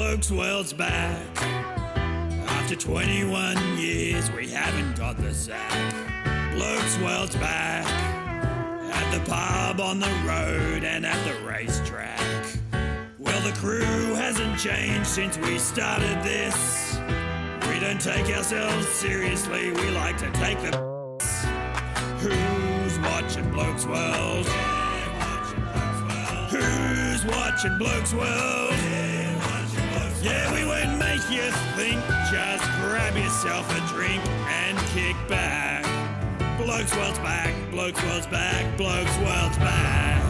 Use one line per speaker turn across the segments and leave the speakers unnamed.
Blokes World's back. After 21 years, we haven't got the sack. Blokes World's back. At the pub, on the road, and at the racetrack. Well, the crew hasn't changed since we started this. We don't take ourselves seriously, we like to take the Who's watching Blokes World? Who's watching Blokes World? Yeah, we won't make you think, just grab yourself a drink and kick back. Blokes World's back, Blokes World's back, Blokes World's back.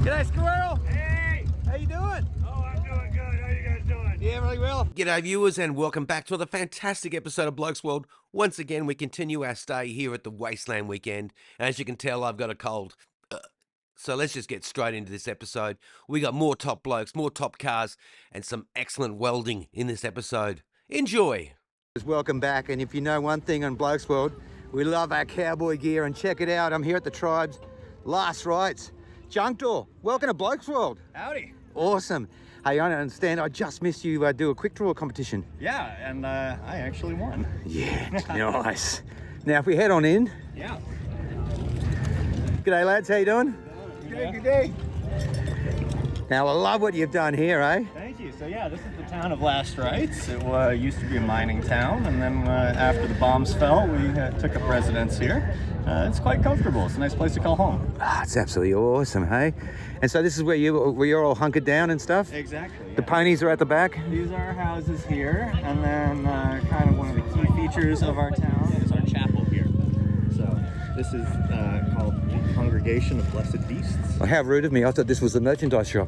G'day, Squirrel.
Hey!
How you doing?
Oh, I'm doing good. How you guys doing?
Yeah, really well. G'day, viewers, and welcome back to another fantastic episode of Blokes World. Once again, we continue our stay here at the Wasteland weekend. And as you can tell, I've got a cold. So let's just get straight into this episode. We got more top blokes, more top cars, and some excellent welding in this episode. Enjoy.
Welcome back, and if you know one thing on Blokes World, we love our cowboy gear, and check it out. I'm here at the Tribe's Last Rites Junk Door. Welcome to Blokes World.
Howdy.
Awesome. Hey, I understand I just missed you do a quick draw competition.
Yeah, and I actually won.
Yeah, nice. Now if we head on in.
Yeah.
G'day lads, how you doing?
Good day.
Now I love what you've done here, eh?
Thank you. So yeah, this is the town of Last Rites. It used to be a mining town, and then after the bombs fell, we took up residence here. It's quite comfortable. It's a nice place to call home.
It's absolutely awesome, hey? And so this is where you're all hunkered down and stuff?
Exactly. Yeah.
The ponies are at the back?
These are our houses here, and then kind of one of the key features of our town is our chapel here. So this is called the Congregation of Blessed Beasts.
Well, how rude of me. I thought this was the merchandise shop.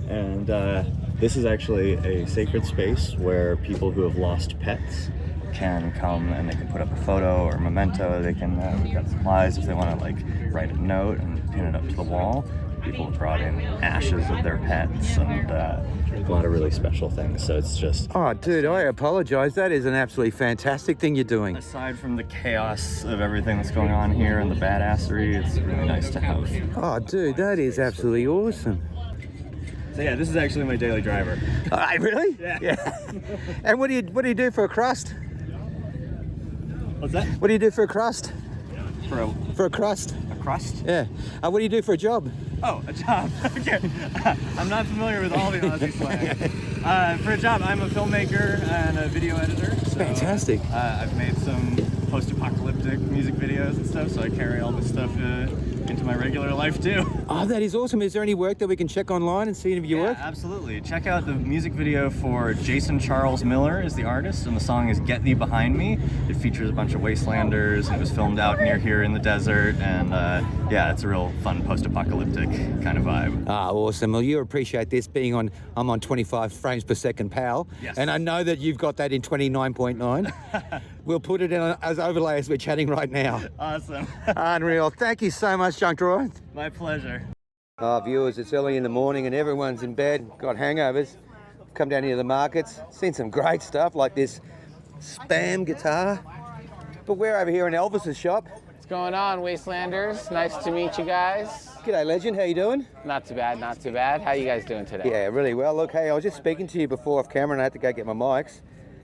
And this is actually a sacred space where people who have lost pets can come and they can put up a photo or a memento. They can, we've got supplies if they want to like write a note and pin it up to the wall. People have brought in ashes of their pets and a lot of really special things. So it's just...
Oh, dude, I apologize. That is an absolutely fantastic thing you're doing.
Aside from the chaos of everything that's going on here and the badassery, it's really nice to have.
Oh, dude, that is absolutely awesome.
So yeah, this is actually my daily driver.
Really?
Yeah.
And what do you do for a crust?
What's that?
What do you do for a crust?
For
a crust?
a crust?
Yeah. What do you do for a job?
Oh, a job. Okay. I'm not familiar with all the Aussie slang. For a job, I'm a filmmaker and a video editor. So,
Fantastic.
I've made some post-apocalyptic music videos and stuff, so I carry all this stuff into my regular life too.
Oh, that is awesome. Is there any work that we can check online and see any of your work?
Absolutely. Check out the music video for Jason Charles Miller is the artist, and the song is Get Thee Behind Me. It features a bunch of wastelanders, and it was filmed out near here in the desert, and yeah, it's a real fun post-apocalyptic kind of vibe.
Awesome. Well, you appreciate this being on, I'm on 25 frames per second, pal.
Yes.
And I know that you've got that in 29.9. We'll put it in as overlay as we're chatting right now.
Awesome.
Unreal. Thank you so much, Junk Drawer.
My pleasure.
Viewers, it's early in the morning and everyone's in bed, got hangovers. Come down here to the markets, seen some great stuff like this Spam guitar. But we're over here in Elvis's shop.
What's going on, Wastelanders? Nice to meet you guys.
G'day, legend. How you doing?
Not too bad, not too bad. How you guys doing today?
Yeah, really well. Look, hey, I was just speaking to you before off camera and I had to go get my mics.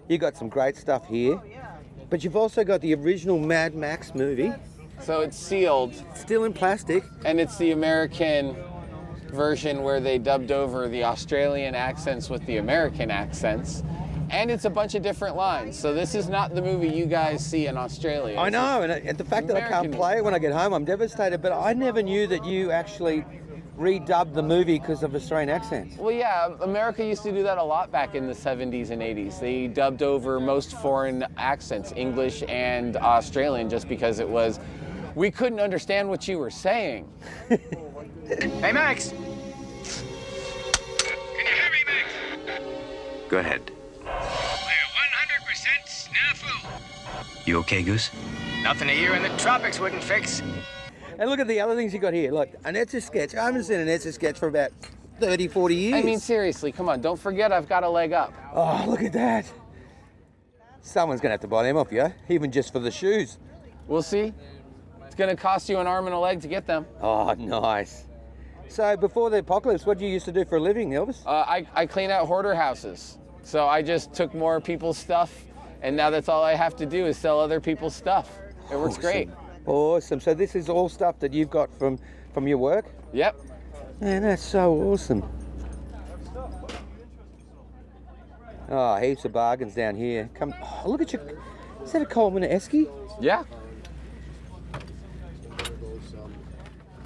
You got some great stuff here. But you've also got the original Mad Max movie.
So it's sealed.
Still in plastic.
And it's the American version where they dubbed over the Australian accents with the American accents. And it's a bunch of different lines. So this is not the movie you guys see in Australia.
I know, and the fact that I can't play it when I get home, I'm devastated. But I never knew that you actually redubbed the movie because of Australian accents.
Well, yeah, America used to do that a lot back in the 70s and 80s. They dubbed over most foreign accents, English and Australian, just because it was, we couldn't understand what you were saying.
Hey, Max! Can you hear me, Max?
Go ahead.
We're 100% snafu.
You okay, Goose?
Nothing here in the tropics wouldn't fix.
And look at the other things you got here. Like an Etch-a-Sketch. I haven't seen an Etch-a-Sketch for about 30, 40 years.
I mean, seriously, come on. Don't forget I've got a leg up.
Oh, look at that. Someone's going to have to buy them off you, even just for the shoes.
We'll see. It's going to cost you an arm and a leg to get them.
Oh, nice. So before the apocalypse, what did you used to do for a living, Elvis?
I clean out hoarder houses. So I just took more people's stuff, and now that's all I have to do is sell other people's stuff. It works great.
Awesome. So this is all stuff that you've got from your work?
Yep.
Man, that's so awesome. Oh, heaps of bargains down here. Come, oh, look at your. Is that a Coleman Esky?
Yeah.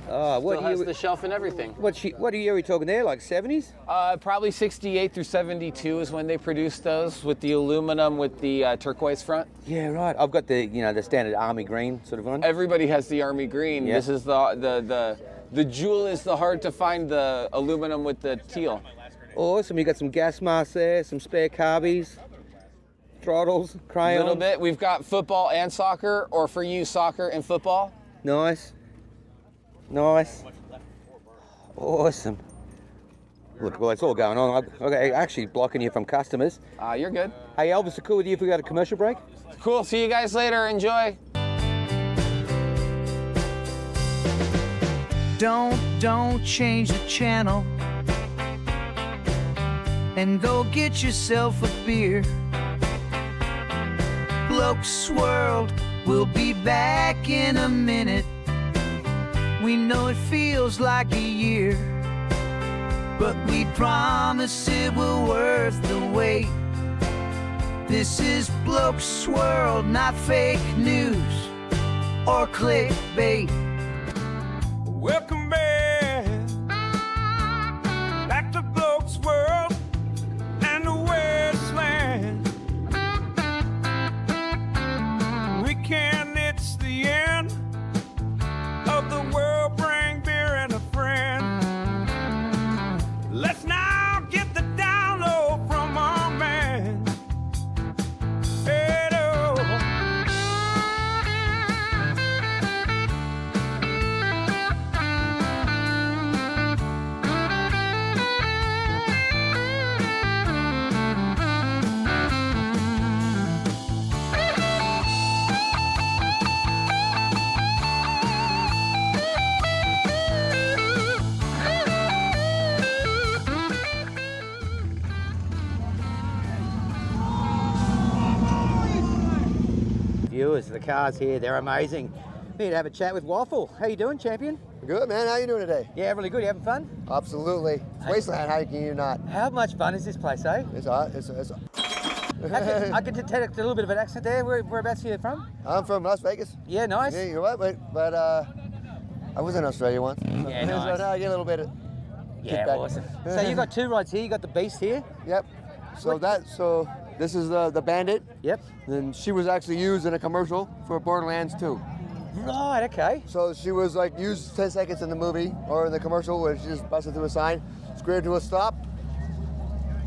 Oh, what
Still
year?
has the shelf and everything.
What year are we talking there? Like 70s?
Probably 68 through 72 is when they produced those with the aluminum with the turquoise front.
Yeah, right. I've got the the standard army green sort of one.
Everybody has the army green.
Yeah.
This is the jewel is the hard to find, the aluminum with the teal.
Awesome. You got some gas masks there, some spare carbies, throttles, crayons.
A little bit. We've got football and soccer, or for you, soccer and football.
Nice. Nice. Awesome. Look, well, it's all going on. I'm actually blocking you from customers.
You're good.
Hey, Elvis, is it cool with you if we got a commercial break?
Cool. See you guys later. Enjoy.
Don't change the channel and go get yourself a beer. Bloke's World will be back in a minute. We know it feels like a year, but we promise it will worth the wait. This is Bloke's World, not fake news or clickbait.
Welcome back to Bloke's World and the Wasteland. Weekend, it's the end of the world. Bring beer and a friend. Let's now get the download from our man. Edo.
Viewers, the cars here, they're amazing. Need to have a chat with Waffle. How you doing, champion?
Good, man. How you doing today?
Yeah, really good. You having fun?
Absolutely. It's Wasteland. How can you not?
How much fun is this place, eh?
It's
I can detect a little bit of an accent there. Whereabouts are you from?
I'm from Las Vegas.
Yeah, nice.
Yeah, you're right, but I was in Australia once.
Yeah,
So
nice.
now I get a little bit of
Yeah,
kickback.
awesome. So you got two rides here. You got the Beast here.
Yep. So this is the Bandit.
Yep.
And she was actually used in a commercial for Borderlands 2.
Right. Okay.
So she was like used 10 seconds in the movie or in the commercial where she just busted through a sign, screamed to a stop,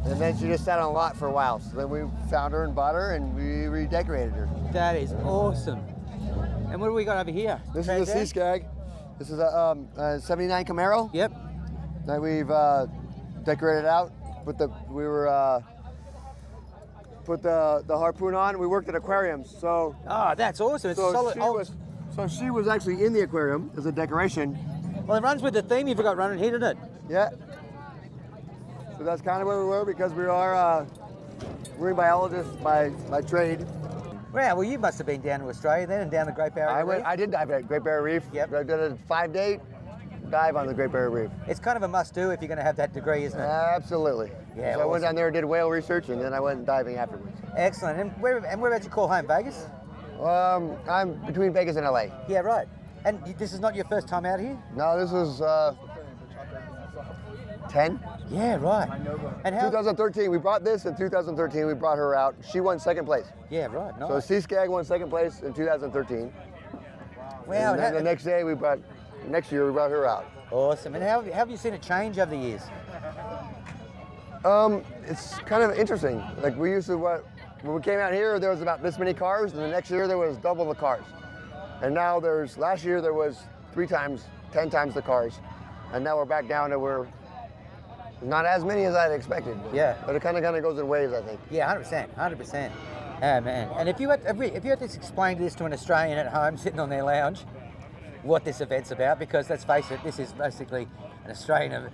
and then she just sat on a lot for a while. So then we found her and bought her and we redecorated her.
That is awesome. And what do we got over here?
This is a Sea Skag. This is a 79 Camaro.
Yep.
That we've decorated out. Put the harpoon on. We worked at aquariums, so
Oh, that's awesome. It's solid.
she was actually in the aquarium as a decoration.
Well, it runs with the theme you've got running here, doesn't it?
Yeah. So that's kind of where we were because we are marine biologists by trade.
Wow. Well, you must have been down to Australia then and down the Great Barrier Reef.
I did dive at Great Barrier Reef.
Yep.
I did a 5-day dive on the Great Barrier Reef.
It's kind of a must-do if you're going to have that degree, isn't it?
Absolutely.
Yeah,
So I went
awesome.
down there and did whale research, and then I went diving afterwards.
Excellent. And whereabouts you call home? Vegas?
I'm between Vegas and LA.
Yeah, right. And this is not your first time out here?
No, this was 10.
Yeah, right. And how?
2013, we brought this. In 2013, we brought her out. She won second place.
Yeah, right. Nice.
So Sea Skag won second place in 2013.
Wow.
And then the next year we brought her out.
Awesome. And how have you seen it change over the years?
It's kind of interesting. Like we used to, when we came out here, there was about this many cars, and the next year there was double the cars. And now last year there was 10 times the cars. And now we're back down to not as many as I'd expected.
Yeah.
But it kind of goes in waves, I think.
Yeah, 100%. Oh, man. And if you had to explain this to an Australian at home sitting on their lounge, what this event's about, because let's face it, this is basically
Australian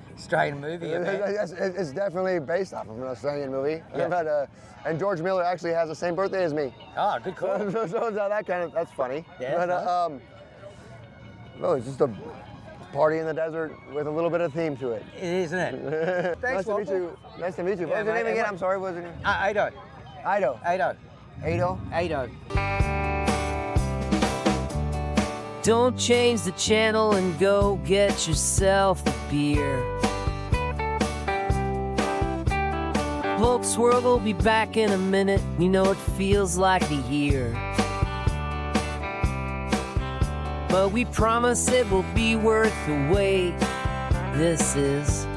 movie.
It's definitely based off of an Australian movie.
Yeah.
But, and George Miller actually has the same birthday as me.
Oh, good call.
So that's funny.
Yeah,
But
nice.
no, it's just a party in the desert with a little bit of theme to it.
It is, isn't it?
Nice to meet you. Nice to meet you. What was your name again? I'm sorry. What was your name?
Ado.
Ido.
Ado.
Ado.
Ado.
Don't change the channel and go get yourself a beer. Hulk's World will be back in a minute. You know it feels like a year, but we promise it will be worth the wait. This is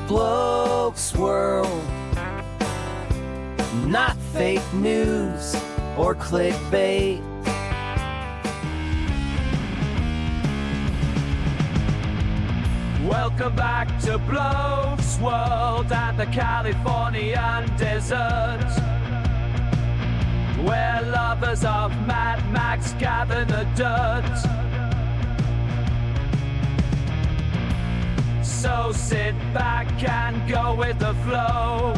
Blokes World, not fake news or clickbait.
Welcome back to Blokes World and the Californian desert, where lovers of Mad Max gather the dirt. So sit back and go with the flow.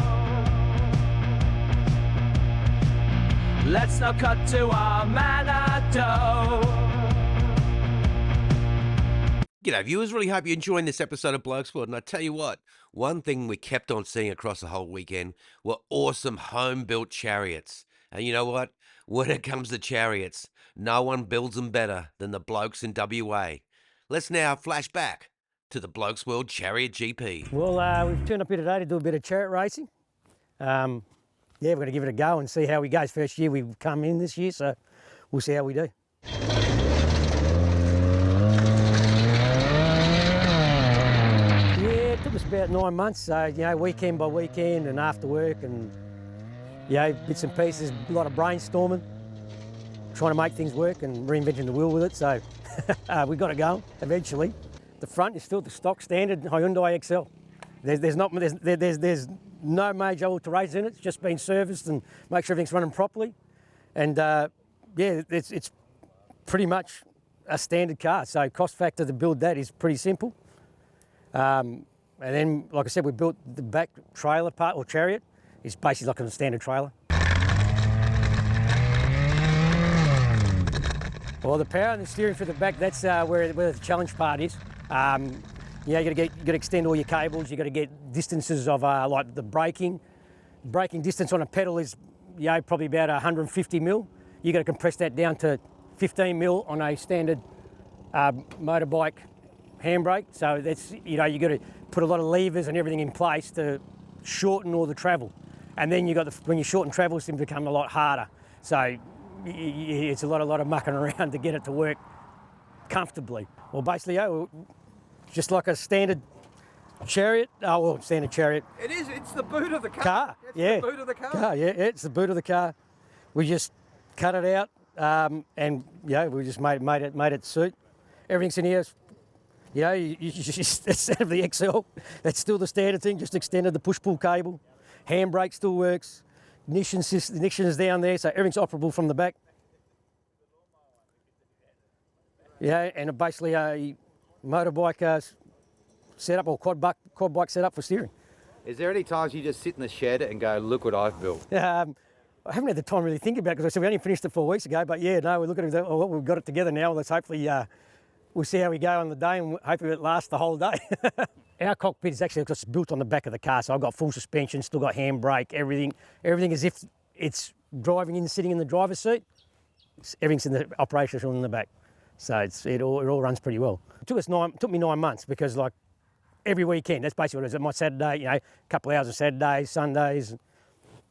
Let's now cut to our Manado.
G'day viewers, really hope you're enjoying this episode of Blokes World. And I tell you what, one thing we kept on seeing across the whole weekend were awesome home-built chariots. And you know what? When it comes to chariots, no one builds them better than the blokes in WA. Let's now flash back to the Blokes World Chariot GP.
Well, we've turned up here today to do a bit of chariot racing. Yeah, we're going to give it a go and see how we go. It's first year we've come in this year, so we'll see how we do. It took us about 9 months, so, you know, weekend by weekend and after work and, you know, bits and pieces, a lot of brainstorming, trying to make things work and reinventing the wheel with it, so we got it going eventually. The front is still the stock standard Hyundai XL. There's no major alterations in it, it's just been serviced and make sure everything's running properly. And yeah, it's pretty much a standard car, so cost factor to build that is pretty simple. And then, like I said, we built the back trailer part, or chariot. It's basically like a standard trailer. Well, the power and the steering for the back, that's where the challenge part is. You know, you got to extend all your cables. You got to get distances of like the braking. Braking distance on a pedal is, you know, probably about 150 mil. You got to compress that down to 15 mil on a standard motorbike handbrake. So that's, you know, you got to put a lot of levers and everything in place to shorten all the travel. And then you got when you shorten travel, it's become a lot harder. So it's a lot of mucking around to get it to work comfortably. Well, basically, just like a standard chariot. Oh, well, standard chariot.
It is. It's the boot of the car. It's
yeah.
the boot of the car.
Yeah, it's the boot of the car. We just cut it out, and yeah, we just made it suit. Everything's in here. You know, you just instead of the XL, that's still the standard thing. Just extended the push-pull cable. Handbrake still works. Ignition is down there, so everything's operable from the back. Yeah, and basically a motorbike setup or quad bike setup for steering.
Is there any times you just sit in the shed and go, look what I've built?
I haven't had the time to really think about it because I said we only finished it 4 weeks ago. But yeah, no, we're looking at it. Oh, we've got it together now. Let's hopefully we'll see how we go on the day, and hopefully it lasts the whole day. Our cockpit is actually just built on the back of the car, so I've got full suspension, still got handbrake, everything as if it's sitting in the driver's seat. Everything's in the operational in the back, so it all runs pretty well. It took me 9 months because like every weekend, that's basically what it is. My Saturday, you know, a couple of hours on Saturdays, Sundays,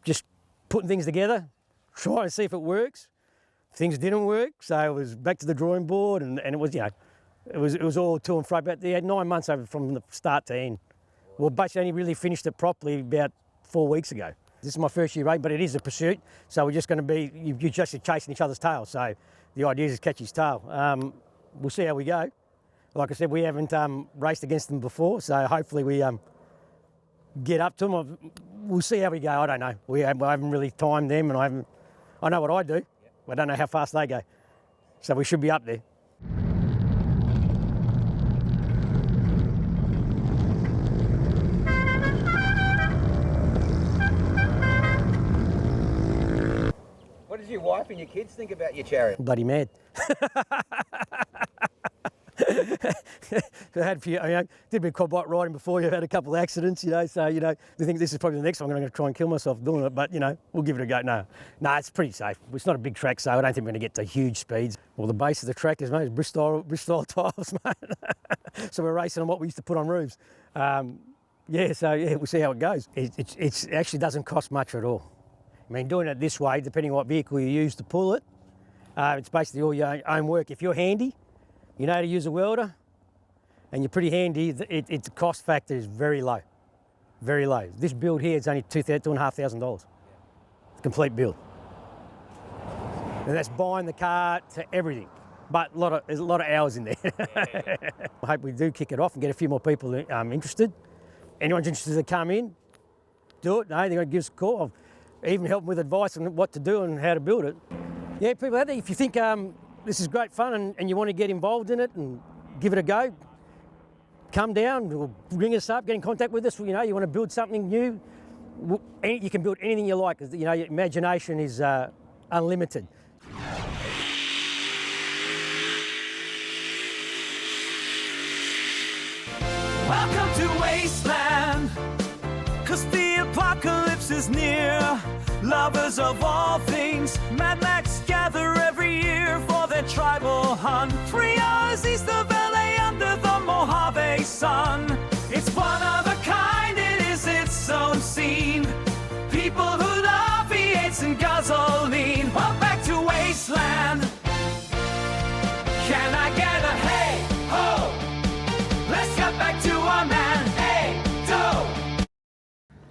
just putting things together, trying to see if it works. Things didn't work, so it was back to the drawing board, and it was, you know, it was all to and fro. But they had 9 months over from the start to end. Well, basically only really finished it properly about 4 weeks ago. This is my first year race, but it is a pursuit, so we're just going to be, you're just chasing each other's tail. So the idea is to catch his tail. We'll see how we go. Like I said, we haven't raced against them before, so hopefully we get up to them. We'll see how we go. I don't know. I haven't really timed them, and I know what I do, but I don't know how fast they go. So we should be up there.
does your wife and your kids think about your chariot?
Bloody mad. I had a few, did a bit of quad bike riding before. You've had a couple of accidents, so, they think this is probably the next one I'm going to try and kill myself doing it, but, we'll give it a go. No, it's pretty safe. It's not a big track, so I don't think we're going to get to huge speeds. Well, the base of the track is, mate, Bristol tiles, mate. So we're racing on what we used to put on roofs. We'll see how it goes. It actually doesn't cost much at all. I mean, doing it this way, depending on what vehicle you use to pull it, it's basically all your own work. If you're handy, you know how to use a welder, and you're pretty handy, the cost factor is very low, very low. This build here is only $2,500, complete build. And that's buying the car to everything, but there's a lot of hours in there. I hope we do kick it off and get a few more people interested. Anyone's interested to come in, do it. They're going to give us a call. I'll even help them with advice on what to do and how to build it. Yeah, people out there, if you think this is great fun and you want to get involved in it and give it a go, come down, or ring us up, get in contact with us. You want to build something new, you can build anything you like, because your imagination is unlimited.
Welcome to Wasteland, 'cause the apocalypse is near. Lovers of all things, Mad Max gather every year for their tribal hunt. 3 hours east of LA under the Mojave sun. It's one of a kind, it is its own scene. People who love V8s and gasoline. Welcome back to Wasteland. Can I get a hey ho? Let's get back to our man, hey do.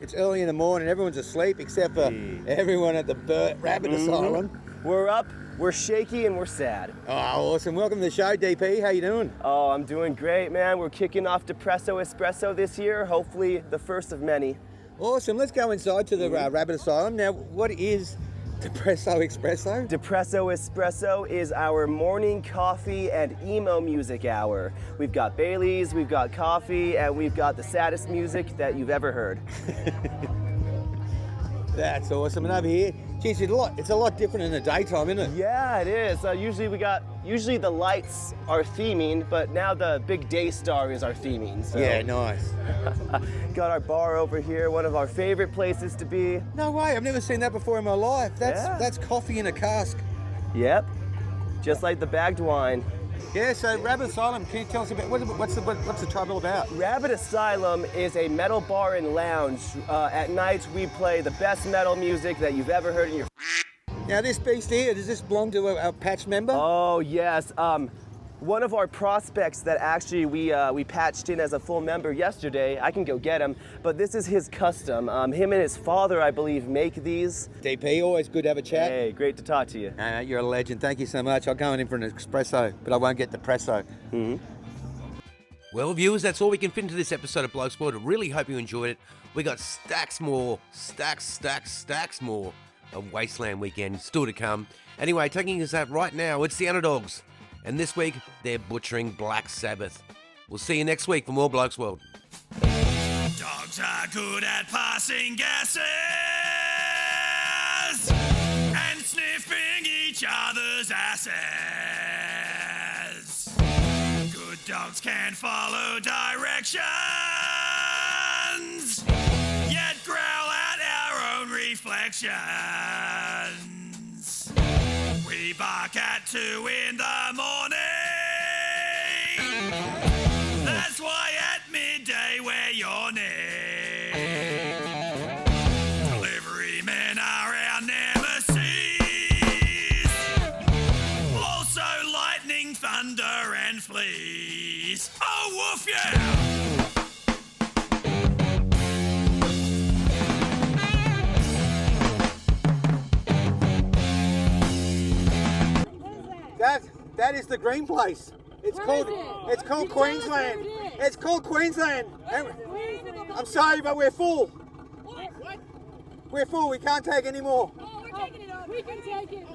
It's early in the morning, everyone's asleep except for everyone at the rabbit asylum.
We're up, we're shaky, and we're sad.
Oh, awesome. Welcome to the show, DP. How you doing?
Oh, I'm doing great, man. We're kicking off Depresso Espresso this year, hopefully the first of many.
Awesome. Let's go inside to the rabbit asylum. Now, what is Depresso Espresso?
Depresso Espresso is our morning coffee and emo music hour. We've got Baileys, we've got coffee, and we've got the saddest music that you've ever heard.
That's awesome. And over here, geez, it's a lot different in the daytime, isn't it?
Yeah, it is. Usually the lights are theming, but now the big day star is our theming. So.
Yeah, nice.
Got our bar over here, one of our favorite places to be.
No way, I've never seen that before in my life. That's coffee in a cask.
Yep, just like the bagged wine.
Yeah, so Rabbit Asylum, can you tell us about, what's the tribe all about?
Rabbit Asylum is a metal bar and lounge. At night we play the best metal music that you've ever heard in your...
Now this beast here, does this belong to a patch member?
Oh yes, one of our prospects that actually we patched in as a full member yesterday. I can go get him, but this is his custom. Him and his father, I believe, make these.
DP, always good to have a chat.
Hey, great to talk to you.
You're a legend. Thank you so much. I'll go in for an espresso, but I won't get the presso.
Mm-hmm.
Well, viewers, that's all we can fit into this episode of Blokes World. I really hope you enjoyed it. We got stacks more of Wasteland weekend still to come. Anyway, taking us out right now, it's the Underdogs. And this week, they're butchering Black Sabbath. We'll see you next week for more Blokes World.
Dogs are good at passing gases and sniffing each other's asses. Good dogs can follow directions, yet growl at our own reflections. We bark at 2 in the morning. That's why at midday we're yawning. Delivery men are our nemesis. Also lightning, thunder, and fleas. Oh, woof, yeah!
That is the green place. It's called Queensland. It's called Queensland. I'm sorry, but we're full.
What?
We're full. We can't take any more.
Oh, we're taking it off. We can take it.